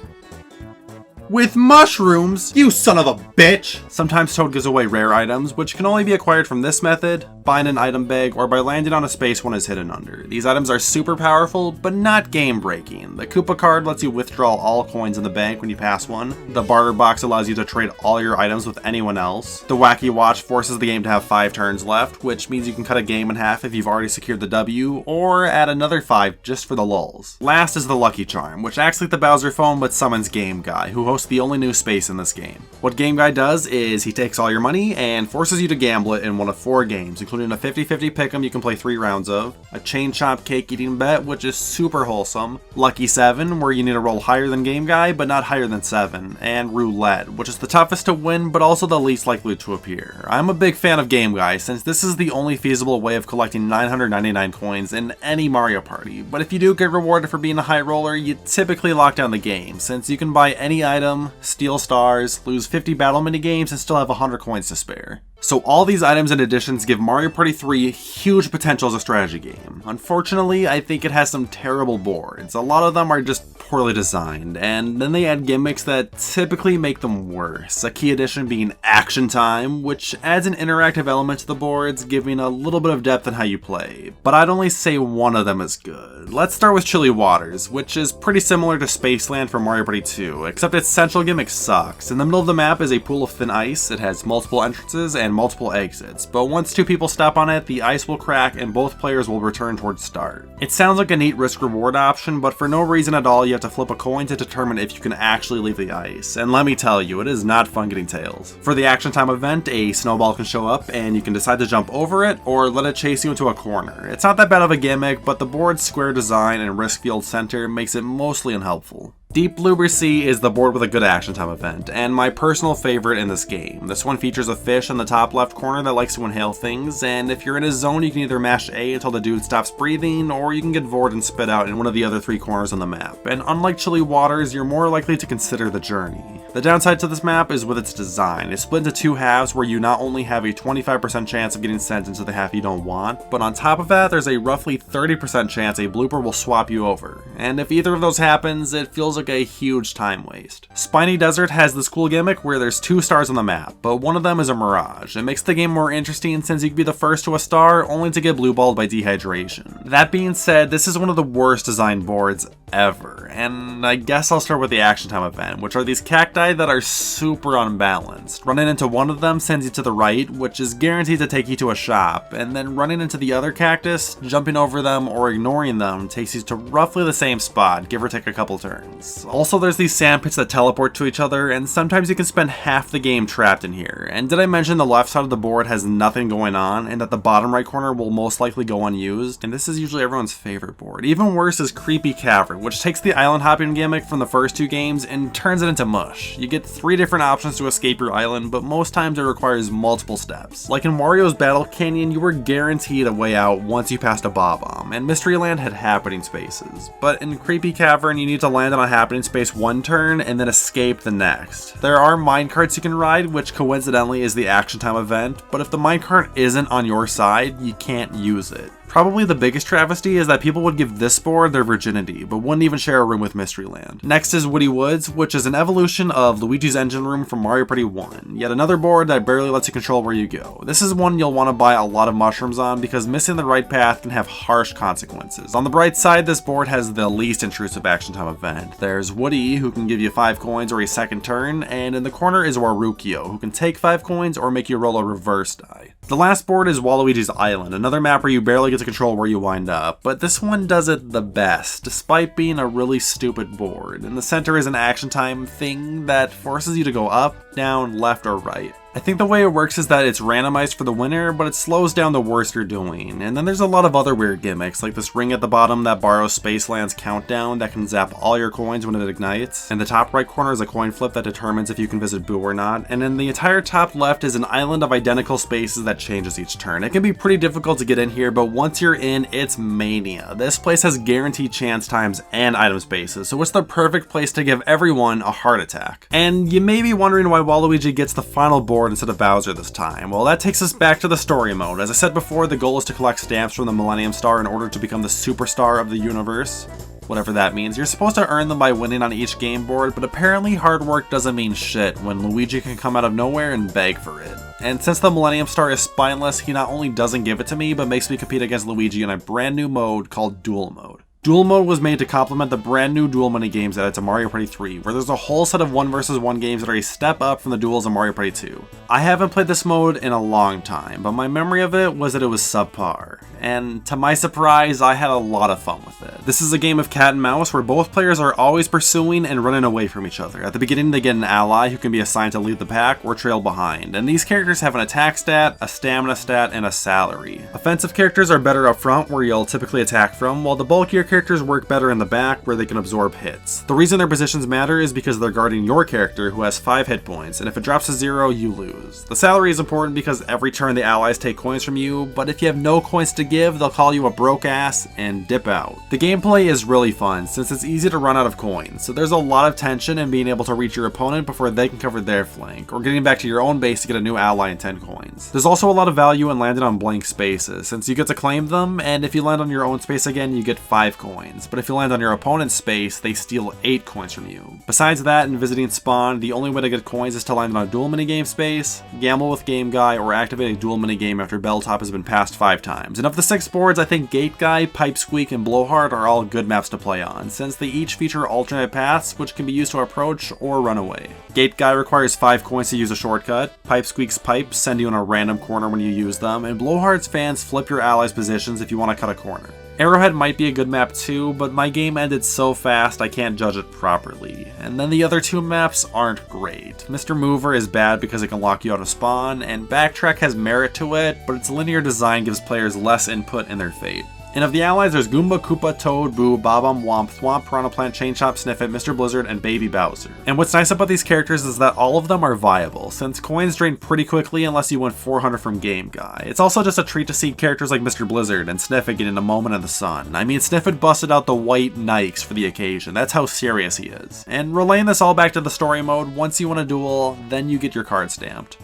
With mushrooms? You son of a bitch! Sometimes Toad gives away rare items, which can only be acquired from this method, buying an item bag, or by landing on a space one is hidden under. These items are super powerful, but not game-breaking. The Koopa card lets you withdraw all coins in the bank when you pass one. The barter box allows you to trade all your items with anyone else. The Wacky Watch forces the game to have 5 turns left, which means you can cut a game in half if you've already secured the W, or add another 5 just for the lulz. Last is the Lucky Charm, which acts like the Bowser Phone but summons Game Guy, who hosts the only new space in this game. What Game Guy does is he takes all your money and forces you to gamble it in one of 4 games, including a 50-50 pick'em you can play 3 rounds of, a chain chomp cake eating bet, which is super wholesome, Lucky 7, where you need to roll higher than Game Guy but not higher than 7, and Roulette, which is the toughest to win but also the least likely to appear. I'm a big fan of Game Guy since this is the only feasible way of collecting 999 coins in any Mario Party, but if you do get rewarded for being a high roller, you typically lock down the game, since you can buy any item, steal stars, lose 50 battle minigames, and still have 100 coins to spare. So all these items and additions give Mario Party 3 huge potential as a strategy game. Unfortunately, I think it has some terrible boards. A lot of them are just poorly designed, and then they add gimmicks that typically make them worse. A key addition being Action Time, which adds an interactive element to the boards, giving a little bit of depth in how you play. But I'd only say one of them is good. Let's start with Chilly Waters, which is pretty similar to Spaceland for Mario Party 2, except its central gimmick sucks. In the middle of the map is a pool of thin ice. It has multiple entrances and multiple exits, but once 2 people step on it, the ice will crack and both players will return towards start. It sounds like a neat risk-reward option, but for no reason at all you have to flip a coin to determine if you can actually leave the ice, and let me tell you, it is not fun getting tails. For the Action Time event, a snowball can show up and you can decide to jump over it or let it chase you into a corner. It's not that bad of a gimmick, but the board's square design and risk field center makes it mostly unhelpful. Deep Bloober Sea is the board with a good Action Time event, and my personal favorite in this game. This one features a fish in the top left corner that likes to inhale things, and if you're in a zone you can either mash A until the dude stops breathing, or you can get vored and spit out in one of the other 3 corners on the map, and unlike Chilly Waters, you're more likely to consider the journey. The downside to this map is with its design. It's split into 2 halves where you not only have a 25% chance of getting sent into the half you don't want, but on top of that there's a roughly 30% chance a blooper will swap you over, and if either of those happens, it feels like a huge time waste. Spiny Desert has this cool gimmick where there's 2 stars on the map, but one of them is a mirage. It makes the game more interesting since you can be the first to a star only to get blue-balled by dehydration. That being said, this is one of the worst designed boards ever, and I guess I'll start with the Action Time event, which are these cacti that are super unbalanced. Running into one of them sends you to the right, which is guaranteed to take you to a shop, and then running into the other cactus, jumping over them, or ignoring them takes you to roughly the same spot, give or take a couple turns. Also, there's these sand pits that teleport to each other, and sometimes you can spend half the game trapped in here. And did I mention the left side of the board has nothing going on, and that the bottom right corner will most likely go unused? And this is usually everyone's favorite board. Even worse is Creepy Cavern, which takes the island hopping gimmick from the first 2 games and turns it into mush. You get 3 different options to escape your island, but most times it requires multiple steps. Like in Wario's Battle Canyon, you were guaranteed a way out once you passed a Bob-omb, and Mystery Land had happening spaces. But in Creepy Cavern, you need to land on a happening space one turn and then escape the next. There are minecarts you can ride, which coincidentally is the action time event, but if the minecart isn't on your side, you can't use it. Probably the biggest travesty is that people would give this board their virginity, but wouldn't even share a room with Mysteryland. Next is Woody Woods, which is an evolution of Luigi's Engine Room from Mario Party 1, yet another board that barely lets you control where you go. This is one you'll want to buy a lot of mushrooms on because missing the right path can have harsh consequences. On the bright side, this board has the least intrusive action time event. There's Woody, who can give you 5 coins or a second turn, and in the corner is Warukio, who can take 5 coins or make you roll a reverse die. The last board is Waluigi's Island, another map where you barely get to control where you wind up, but this one does it the best, despite being a really stupid board. In the center is an action time thing that forces you to go up, down, left, or right. I think the way it works is that it's randomized for the winner, but it slows down the worst you're doing. And then there's a lot of other weird gimmicks, like this ring at the bottom that borrows Spaceland's countdown that can zap all your coins when it ignites. In the top right corner is a coin flip that determines if you can visit Boo or not. And in the entire top left is an island of identical spaces that changes each turn. It can be pretty difficult to get in here, but once you're in, it's mania. This place has guaranteed chance times and item spaces, so it's the perfect place to give everyone a heart attack. And you may be wondering why Waluigi gets the final board instead of Bowser this time. Well, that takes us back to the story mode. As I said before, the goal is to collect stamps from the Millennium Star in order to become the superstar of the universe. Whatever that means. You're supposed to earn them by winning on each game board, but apparently hard work doesn't mean shit when Luigi can come out of nowhere and beg for it. And since the Millennium Star is spineless, he not only doesn't give it to me, but makes me compete against Luigi in a brand new mode called Duel Mode. Duel Mode was made to complement the brand new Duel Money games added to Mario Party 3, where there's a whole set of 1 vs 1 games that are a step up from the duels in Mario Party 2. I haven't played this mode in a long time, but my memory of it was that it was subpar. And to my surprise, I had a lot of fun with it. This is a game of cat and mouse where both players are always pursuing and running away from each other. At the beginning, they get an ally who can be assigned to lead the pack or trail behind, and these characters have an attack stat, a stamina stat, and a salary. Offensive characters are better up front, where you'll typically attack from, while the bulkier characters work better in the back, where they can absorb hits. The reason their positions matter is because they're guarding your character, who has 5 hit points, and if it drops to 0, you lose. The salary is important because every turn the allies take coins from you, but if you have no coins to give, they'll call you a broke ass and dip out. The gameplay is really fun, since it's easy to run out of coins, so there's a lot of tension in being able to reach your opponent before they can cover their flank, or getting back to your own base to get a new ally and 10 coins. There's also a lot of value in landing on blank spaces, since you get to claim them, and if you land on your own space again, you get 5 coins, but if you land on your opponent's space, they steal 8 coins from you. Besides that, in visiting Spawn, the only way to get coins is to land on a dual minigame space, gamble with Game Guy, or activate a dual minigame after Belltop has been passed 5 times. And of the 6 boards, I think Gate Guy, Pipe Squeak, and Blowhard are all good maps to play on, since they each feature alternate paths which can be used to approach or run away. Gate Guy requires 5 coins to use a shortcut, Pipe Squeak's pipes send you in a random corner when you use them, and Blowhard's fans flip your allies' positions if you want to cut a corner. Arrowhead might be a good map too, but my game ended so fast I can't judge it properly. And then the other 2 maps aren't great. Mr. Mover is bad because it can lock you out of Spawn, and Backtrack has merit to it, but its linear design gives players less input in their fate. And of the allies, there's Goomba, Koopa, Toad, Boo, Bob-omb, Womp, Thwomp, Piranha Plant, Chain Chomp, Sniffit, Mr. Blizzard, and Baby Bowser. And what's nice about these characters is that all of them are viable, since coins drain pretty quickly unless you win 400 from Game Guy. It's also just a treat to see characters like Mr. Blizzard and Sniffit getting a moment in the sun. I mean, Sniffit busted out the white Nikes for the occasion, that's how serious he is. And relaying this all back to the story mode, once you win a duel, then you get your card stamped.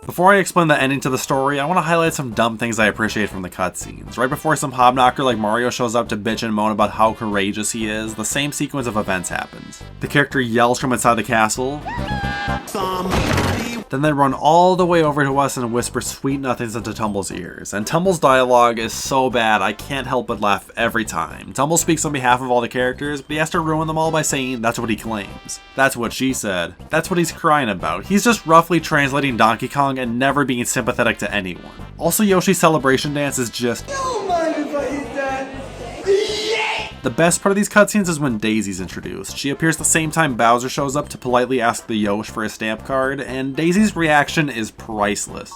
Before I explain the ending to the story, I want to highlight some dumb things I appreciate from the cutscenes. Right before some hobknocker like Mario shows up to bitch and moan about how courageous he is, the same sequence of events happens. The character yells from inside the castle. Then they run all the way over to us and whisper sweet nothings into Tumble's ears. And Tumble's dialogue is so bad I can't help but laugh every time. Tumble speaks on behalf of all the characters, but he has to ruin them all by saying that's what he claims. That's what she said. That's what he's crying about. He's just roughly translating Donkey Kong and never being sympathetic to anyone. Also, Yoshi's celebration dance is just... Don't mind if I hit that. The best part of these cutscenes is when Daisy's introduced. She appears the same time Bowser shows up to politely ask the Yosh for a stamp card, and Daisy's reaction is priceless.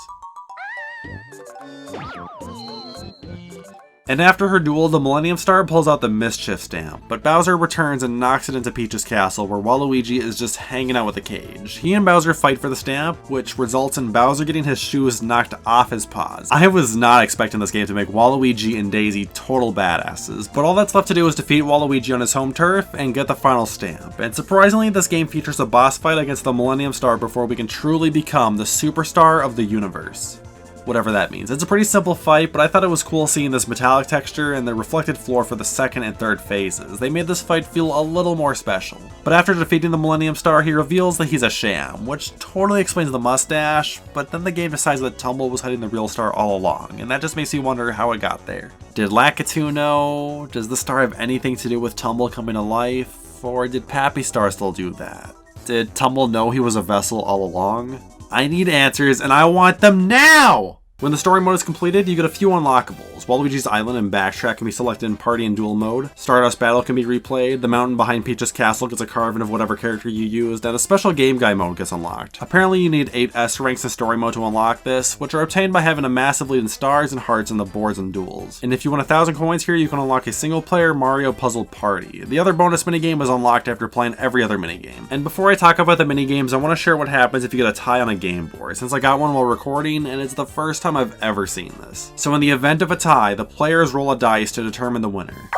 And after her duel, the Millennium Star pulls out the Mischief Stamp, but Bowser returns and knocks it into Peach's castle where Waluigi is just hanging out with the cage. He and Bowser fight for the stamp, which results in Bowser getting his shoes knocked off his paws. I was not expecting this game to make Waluigi and Daisy total badasses, but all that's left to do is defeat Waluigi on his home turf and get the final stamp. And surprisingly, this game features a boss fight against the Millennium Star before we can truly become the superstar of the universe. Whatever that means. It's a pretty simple fight, but I thought it was cool seeing this metallic texture and the reflected floor for the second and third phases. They made this fight feel a little more special. But after defeating the Millennium Star, he reveals that he's a sham, which totally explains the mustache, but then the game decides that Tumble was hiding the real star all along, and that just makes you wonder how it got there. Did Lakitu know? Does the star have anything to do with Tumble coming to life? Or did Pappy Star still do that? Did Tumble know he was a vessel all along? I need answers, and I want them now! When the story mode is completed, you get a few unlockables. Waluigi's Island and Backtrack can be selected in Party and Duel mode. Stardust Battle can be replayed. The mountain behind Peach's castle gets a carving of whatever character you used, and a special Game Guy mode gets unlocked. Apparently you need 8 S ranks in story mode to unlock this, which are obtained by having a massive lead in stars and hearts in the boards and duels. And if you win 1,000 coins here, you can unlock a single player Mario Puzzle Party. The other bonus minigame is unlocked after playing every other minigame. And before I talk about the minigames, I want to share what happens if you get a tie on a game board, since I got one while recording, and it's the first time I've ever seen this. So in the event of a tie, the players roll a dice to determine the winner.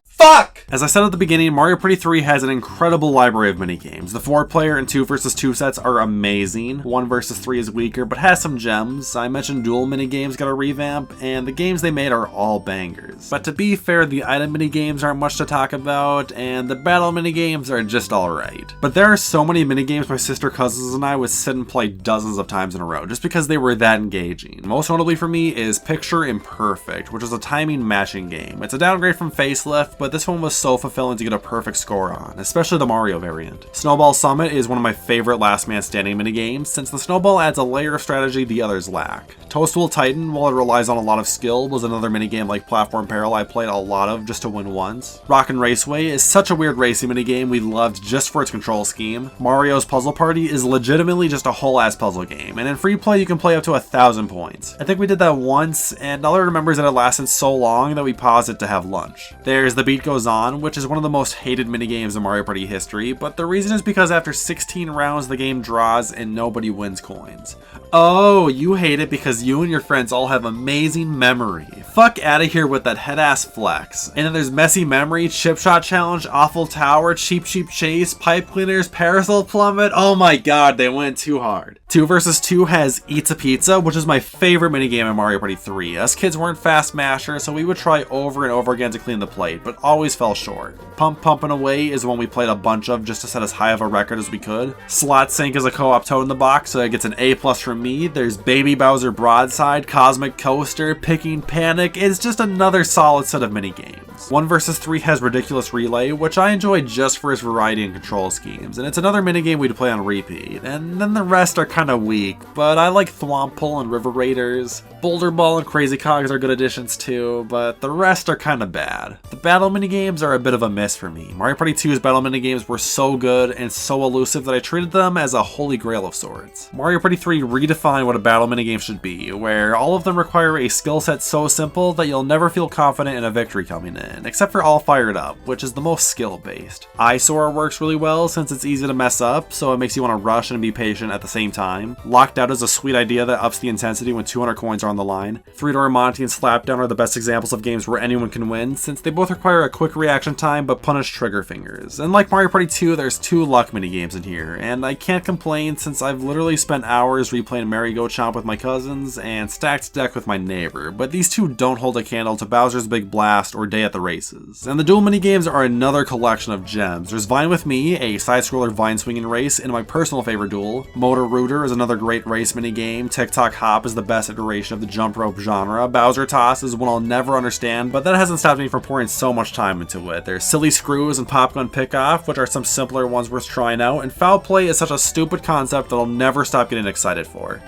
Fuck! As I said at the beginning, Mario Party 3 has an incredible library of minigames. The 4-player and 2 vs 2 sets are amazing. 1 vs 3 is weaker, but has some gems. I mentioned dual minigames got a revamp, and the games they made are all bangers. But to be fair, the item minigames aren't much to talk about, and the battle minigames are just alright. But there are so many minigames my sister, cousins, and I would sit and play dozens of times in a row, just because they were that engaging. Most notably for me is Picture Imperfect, which is a timing matching game. It's a downgrade from Facelift, but this one was so fulfilling to get a perfect score on, especially the Mario variant. Snowball Summit is one of my favorite last man standing minigames, since the snowball adds a layer of strategy the others lack. Toadstool Titan, while it relies on a lot of skill, was another minigame like Platform Peril I played a lot of just to win once. Rockin' Raceway is such a weird racing minigame we loved just for its control scheme. Mario's Puzzle Party is legitimately just a whole ass puzzle game, and in free play you can play up to 1,000 points. I think we did that once, and all I remember is that it lasted so long that we paused it to have lunch. There's The Beat Goes On, which is one of the most hated minigames in Mario Party history, but the reason is because after 16 rounds the game draws and nobody wins coins. Oh, you hate it because you and your friends all have amazing memory. Fuck outta here with that head-ass flex. And then there's Messy Memory, Chip Shot Challenge, Awful Tower, Cheap Cheap Chase, Pipe Cleaners, Parasol Plummet. Oh my god, they went too hard. 2 vs 2 has Eats a Pizza, which is my favorite minigame in Mario Party 3. Us kids weren't fast mashers, so we would try over and over again to clean the plate, but always fell short. Pump Pumpin' Away is one we played a bunch of just to set as high of a record as we could. Slot Sync is a co-op Toad in the Box, so it gets an A+ from me. There's Baby Bowser Broadside, Cosmic Coaster, Picking Panic. It's just another solid set of minigames. 1 vs 3 has Ridiculous Relay, which I enjoy just for its variety and control schemes, and it's another minigame we'd play on repeat. And then the rest are kinda weak, but I like Thwomp Pull and River Raiders. Boulder Ball and Crazy Cogs are good additions too, but the rest are kinda bad. The battle minigames are a bit of a miss for me. Mario Party 2's battle minigames were so good and so elusive that I treated them as a holy grail of sorts. Mario Party 3 redefined what a battle minigame should be, where all of them require a skill set so simple that you'll never feel confident in a victory coming in, except for All Fired Up, which is the most skill-based. Eyesore works really well since it's easy to mess up, so it makes you want to rush and be patient at the same time. Locked Out is a sweet idea that ups the intensity when 200 coins are on the line. Three Door Monty and Slapdown are the best examples of games where anyone can win, since they both require a quick reaction time but punish trigger fingers. And like Mario Party 2, there's 2 luck minigames in here, and I can't complain since I've literally spent hours replaying Merry Go Chomp with my cousins and Stacked Deck with my neighbor, but these two don't hold a candle to Bowser's Big Blast or Day at the Races. And the dual minigames are another collection of gems. There's Vine with Me, a side-scroller vine swinging race, and my personal favorite duel. Motor Rooter is another great race minigame. TikTok Hop is the best iteration of the jump rope genre. Bowser Toss is one I'll never understand, but that hasn't stopped me from pouring so much time into it. There's Silly Screws and Popgun Pickoff, which are some simpler ones worth trying out, and Foul Play is such a stupid concept that I'll never stop getting excited for.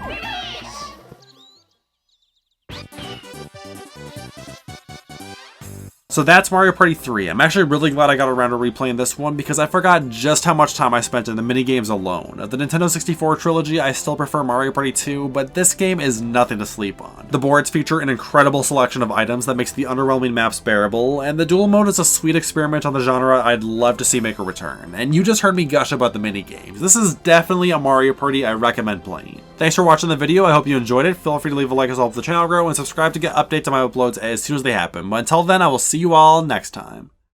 So that's Mario Party 3. I'm actually really glad I got around to replaying this one because I forgot just how much time I spent in the minigames alone. Of the Nintendo 64 trilogy, I still prefer Mario Party 2, but this game is nothing to sleep on. The boards feature an incredible selection of items that makes the underwhelming maps bearable, and the dual mode is a sweet experiment on the genre I'd love to see make a return. And you just heard me gush about the minigames. This is definitely a Mario Party I recommend playing. Thanks for watching the video, I hope you enjoyed it. Feel free to leave a like as well if the channel grow, and subscribe to get updates on my uploads as soon as they happen. But until then, I will see you all next time.